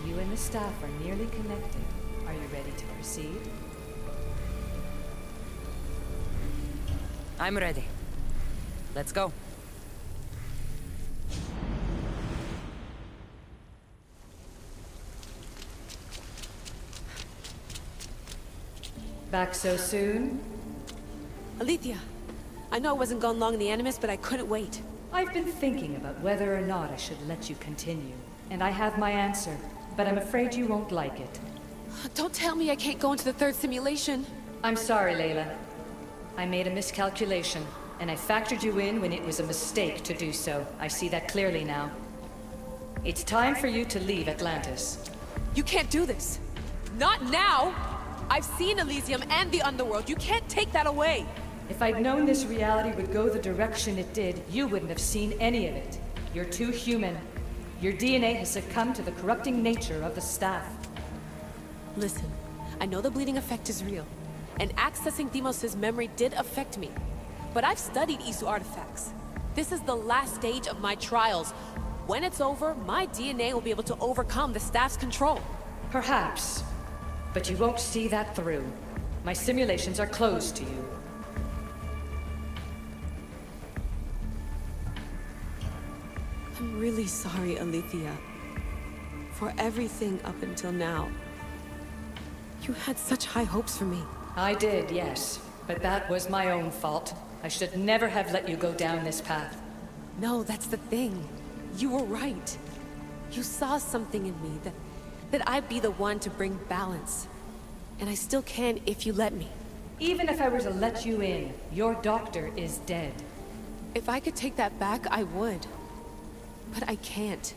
You and the staff are nearly connected. Are you ready to proceed? I'm ready. Let's go. Back so soon? Alethea, I know I wasn't gone long in the Animus, but I couldn't wait. I've been thinking about whether or not I should let you continue, and I have my answer, but I'm afraid you won't like it. Don't tell me I can't go into the third simulation. I'm sorry, Layla. I made a miscalculation, and I factored you in when it was a mistake to do so. I see that clearly now. It's time for you to leave Atlantis. You can't do this. Not now! I've seen Elysium and the Underworld. You can't take that away! If I'd known this reality would go the direction it did, you wouldn't have seen any of it. You're too human. Your DNA has succumbed to the corrupting nature of the staff. Listen, I know the bleeding effect is real, and accessing Deimos' memory did affect me. But I've studied Isu artifacts. This is the last stage of my trials. When it's over, my DNA will be able to overcome the staff's control. Perhaps. But you won't see that through. My simulations are closed to you. I'm really sorry, Alethea. For everything up until now. You had such high hopes for me. I did, yes. But that was my own fault. I should never have let you go down this path. No, that's the thing. You were right. You saw something in me that I'd be the one to bring balance. And I still can if you let me. Even if I were to let you in, your doctor is dead. If I could take that back, I would. But I can't.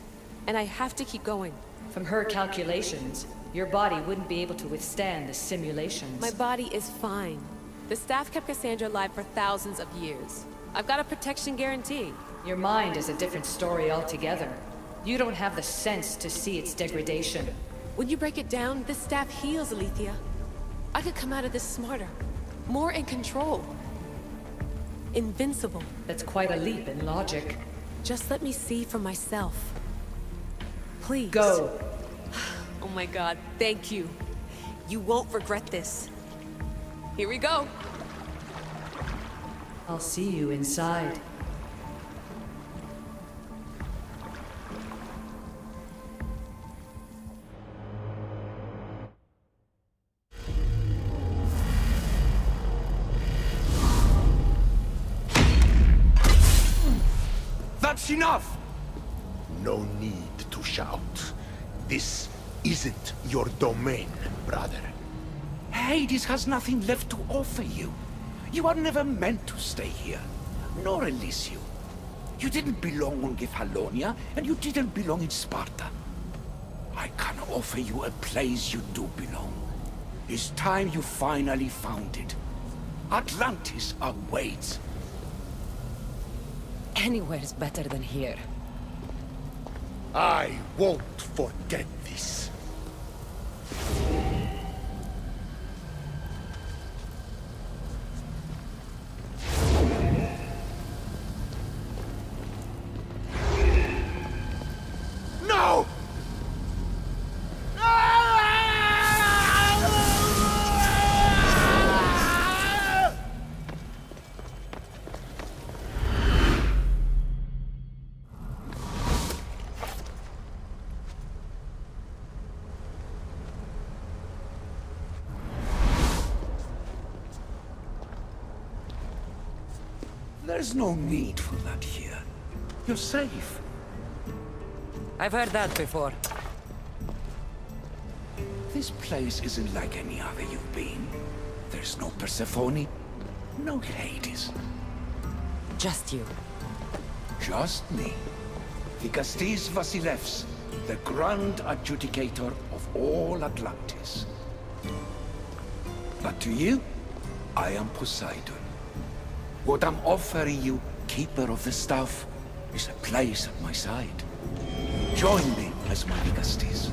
And I have to keep going. From her calculations, your body wouldn't be able to withstand the simulations. My body is fine. The staff kept Cassandra alive for thousands of years. I've got a protection guarantee. Your mind is a different story altogether. You don't have the sense to see its degradation. When you break it down, this staff heals, Alethea. I could come out of this smarter, more in control. Invincible. That's quite a leap in logic. Just let me see for myself. Please. Go. Oh my god, thank you. You won't regret this. Here we go. I'll see you inside. That's enough! No need to shout. This isn't your domain, brother. Hades has nothing left to offer you. You are never meant to stay here, nor Elysium. You didn't belong on Kefalonia, and you didn't belong in Sparta. I can offer you a place you do belong. It's time you finally found it. Atlantis awaits. Anywhere's better than here. I won't forget this. No! There's no need for that here. You're safe. I've heard that before. This place isn't like any other you've been. There's no Persephone, no Hades. Just you. Just me. Vikastis Vasilevs, the Grand Adjudicator of all Atlantis. But to you, I am Poseidon. What I'm offering you, Keeper of the Staff, is a place at my side. Join me as my Vikastis.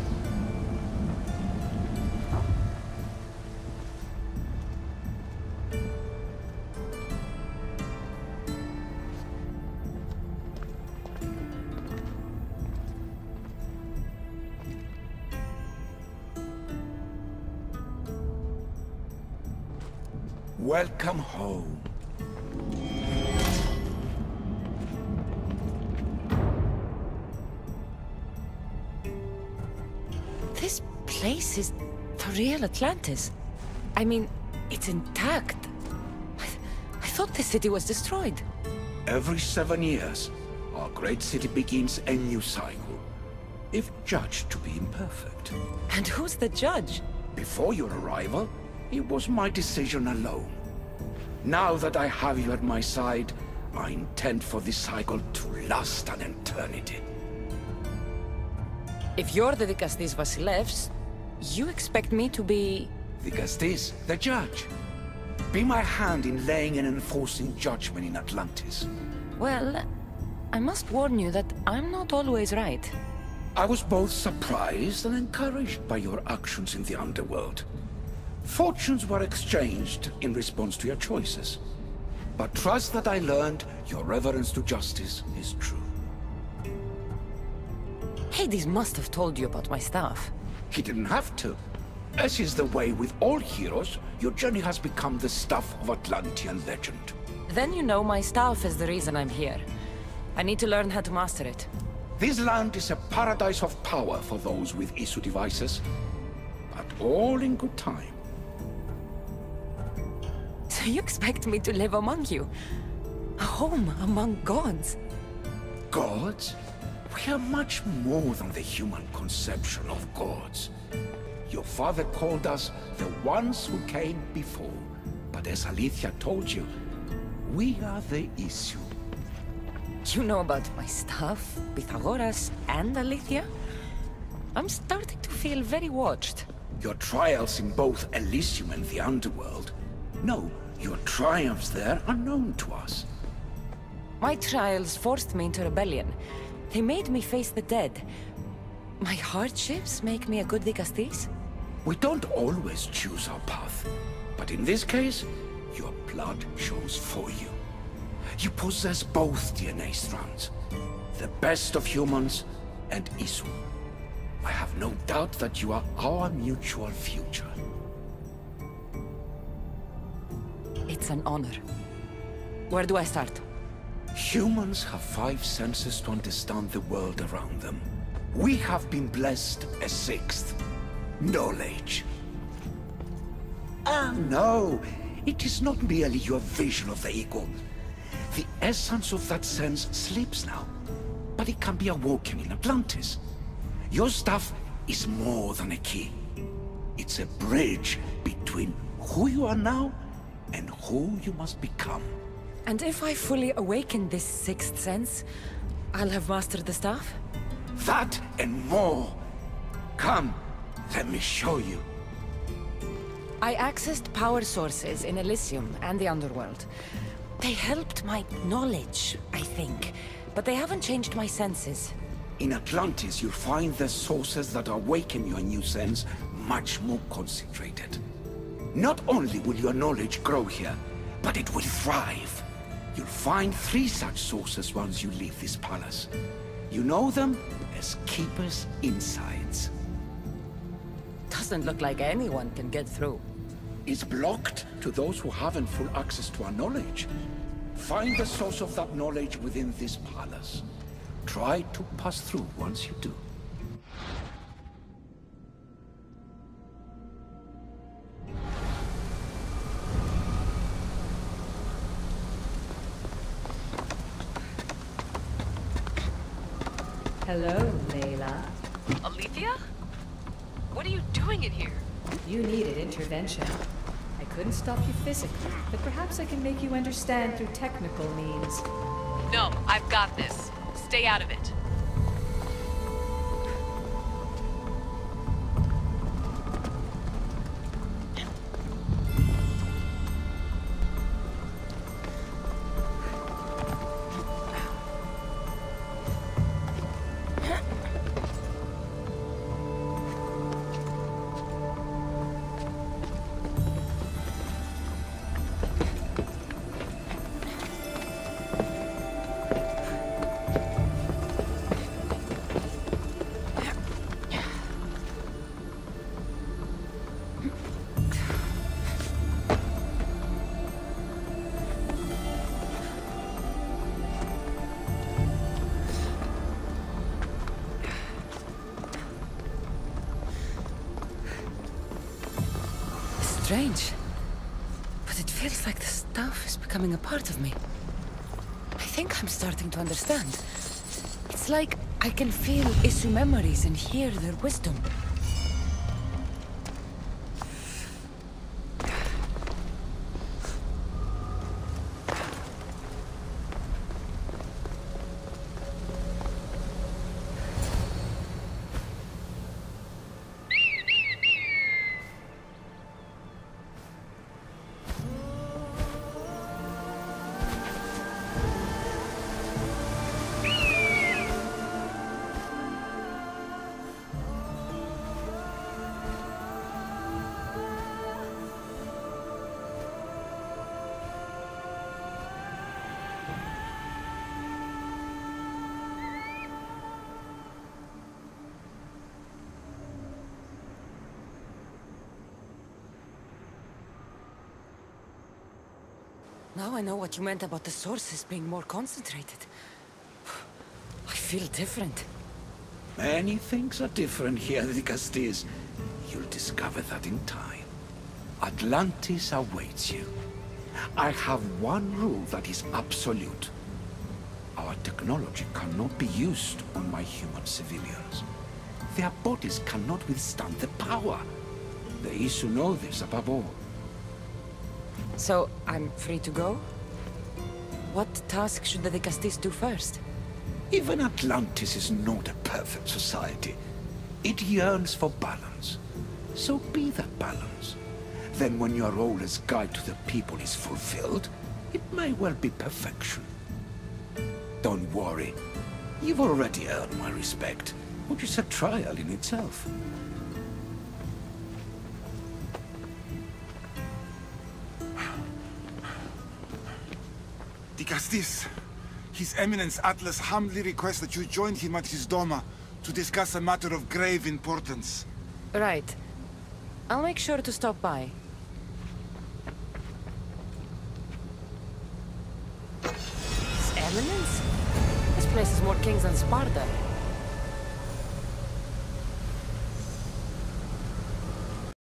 Welcome home. This place is the real Atlantis. I mean, it's intact. I thought the city was destroyed. Every 7 years, our great city begins a new cycle, if judged to be imperfect. And who's the judge? Before your arrival, it was my decision alone. Now that I have you at my side, I intend for this cycle to last an eternity. If you're the Dikastis Vasilevs, you expect me to be... Dikastis, the judge. Be my hand in laying and enforcing judgment in Atlantis. Well, I must warn you that I'm not always right. I was both surprised and encouraged by your actions in the underworld. Fortunes were exchanged in response to your choices. But trust that I learned your reverence to justice is true. Hades must have told you about my staff. He didn't have to. As is the way with all heroes, your journey has become the stuff of Atlantean legend. Then you know my staff is the reason I'm here. I need to learn how to master it. This land is a paradise of power for those with Isu devices, but all in good time. So you expect me to live among you? A home among gods? Gods? We are much more than the human conception of gods. Your father called us the ones who came before, but as Alethea told you, we are the Isu. You know about my staff, Pythagoras, and Alethea? I'm starting to feel very watched. Your trials in both Elysium and the Underworld. No, your triumphs there are known to us. My trials forced me into rebellion. They made me face the dead. My hardships make me a good Dikastis? We don't always choose our path, but in this case, your blood shows for you. You possess both DNA strands, the best of humans and Isu. I have no doubt that you are our mutual future. It's an honor. Where do I start? Humans have 5 senses to understand the world around them. We have been blessed a 6th. Knowledge. No, it is not merely your vision of the eagle. The essence of that sense sleeps now, but it can be awoken in Atlantis. Your stuff is more than a key. It's a bridge between who you are now and who you must become. And if I fully awaken this 6th sense, I'll have mastered the staff? That and more. Come, let me show you. I accessed power sources in Elysium and the Underworld. They helped my knowledge, I think, but they haven't changed my senses. In Atlantis, you'll find the sources that awaken your new sense much more concentrated. Not only will your knowledge grow here, but it will thrive. You'll find 3 such sources once you leave this palace. You know them as Keeper's Insides. Doesn't look like anyone can get through. It's blocked to those who haven't full access to our knowledge. Find the source of that knowledge within this palace. Try to pass through once you do. Hello, Layla. Alethea? What are you doing in here? You needed intervention. I couldn't stop you physically, but perhaps I can make you understand through technical means. No, I've got this. Stay out of it. strange. But it feels like the stuff is becoming a part of me. I think I'm starting to understand. It's like I can feel Isu memories and hear their wisdom. Now I know what you meant about the sources being more concentrated. I feel different. Many things are different here, the Castis. You'll discover that in time. Atlantis awaits you. I have one rule that is absolute. Our technology cannot be used on my human civilians. Their bodies cannot withstand the power. The Isu know this above all. So, I'm free to go? What task should the Castis do first? Even Atlantis is not a perfect society. It yearns for balance. So be that balance. Then when your role as guide to the people is fulfilled, it may well be perfection. Don't worry. You've already earned my respect, which is a trial in itself. The Castis. His Eminence Atlas humbly requests that you join him at his Doma to discuss a matter of grave importance. Right. I'll make sure to stop by. His Eminence? This place is more kings than Sparta.